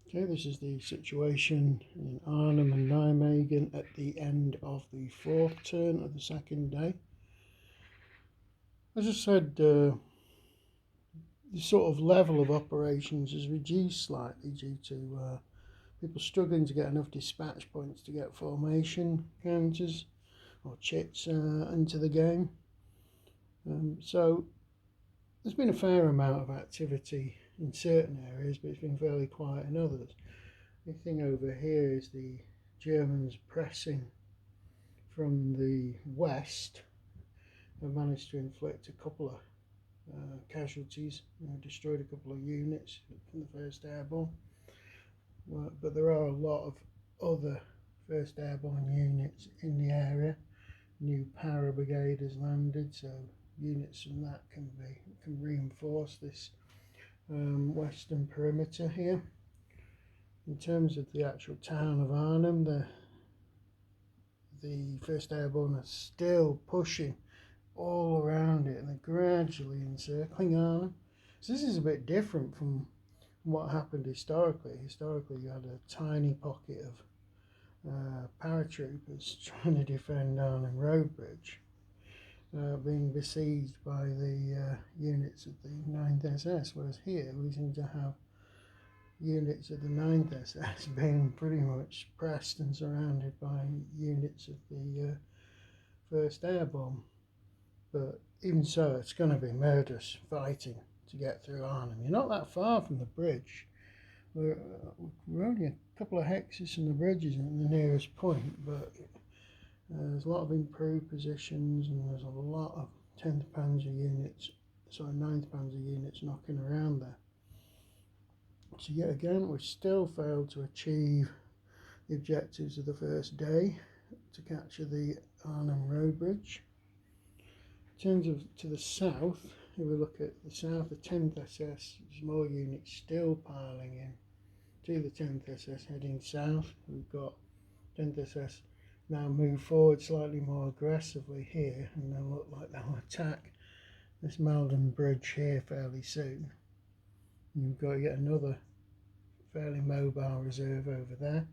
Okay, this is the situation in Arnhem and Nijmegen at the end of the fourth turn of the second day. As I said, the sort of level of operations has reduced slightly due to people struggling to get enough dispatch points to get formation counters or chits into the game. So there's been a fair amount of activity in certain areas, but it's been fairly quiet in others. The thing over here is the Germans pressing from the west have managed to inflict a couple of casualties, destroyed a couple of units from the 1st Airborne. But there are a lot of other 1st Airborne units in the area. New para brigade has landed, so units from that can reinforce this western perimeter here. In terms of the actual town of Arnhem, the 1st Airborne are still pushing all around it, and they're gradually encircling Arnhem. So this is a bit different from what happened historically. Historically, you had a tiny pocket of paratroopers trying to defend Arnhem Road Bridge, being besieged by the units of the 9th SS, whereas here we seem to have units of the 9th SS being pretty much pressed and surrounded by units of the 1st Airborne. But even so, it's going to be murderous fighting to get through Arnhem. You're not that far from the bridge. We're only a couple of hexes from the bridge isn't the nearest point, but there's a lot of improved positions, and there's a lot of 10th Panzer units, 9th Panzer units knocking around there. So yet again, we've still failed to achieve the objectives of the first day to capture the Arnhem Road Bridge. In terms of to the south, if we look at the south, the 10th SS, there's more units still piling in to the 10th SS heading south. We've got 10th SS now move forward slightly more aggressively here, and they'll look like they'll attack this Malden Bridge here fairly soon. You've got yet another fairly mobile reserve over there.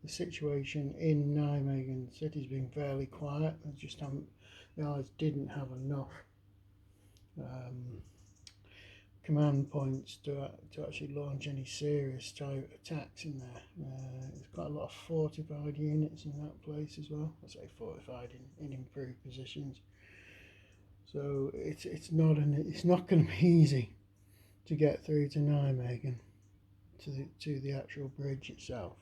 The situation in Nijmegen city has been fairly quiet. The Allies didn't have enough command points to actually launch any serious type attacks in there. There's quite a lot of fortified units in that place as well. I say fortified in improved positions. So it's not going to be easy to get through to Nijmegen, to the actual bridge itself.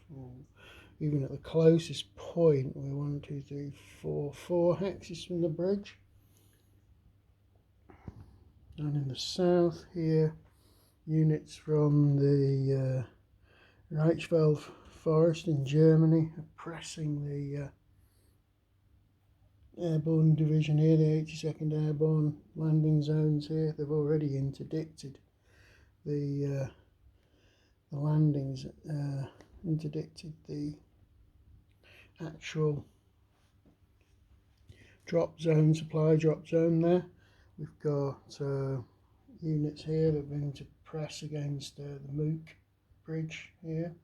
Even at the closest point, we're 4 hexes from the bridge. And in the south here, units from the Reichsfeld forest in Germany are pressing the airborne division here, the 82nd Airborne landing zones here. They've already interdicted the landings, interdicted the actual supply drop zone there. We've got units here that are going to press against the Mook bridge here.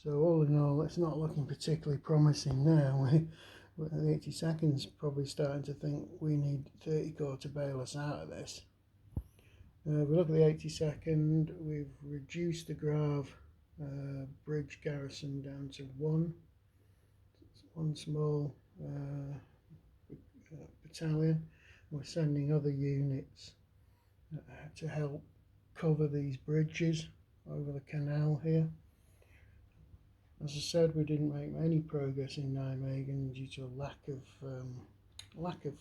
So all in all, it's not looking particularly promising now. The 82nd's probably starting to think we need 30 Corps to bail us out of this. If we look at the 82nd, we've reduced the Grave bridge garrison down to one small battalion. We're sending other units to help cover these bridges over the canal here. As I said, we didn't make any progress in Nijmegen due to a lack of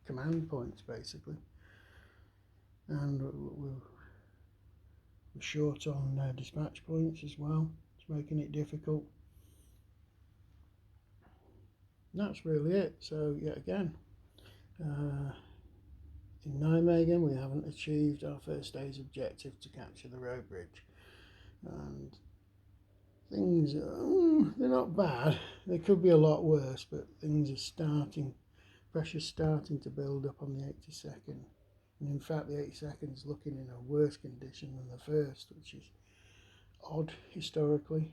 command points, basically, and we're short on dispatch points as well. It's making it difficult. And that's really it. So yet again, in Nijmegen we haven't achieved our first day's objective to capture the road bridge, and things they're not bad. They could be a lot worse, but things are pressure's starting to build up on the 82nd And in fact, the 82nd's looking in a worse condition than the first, which is odd historically.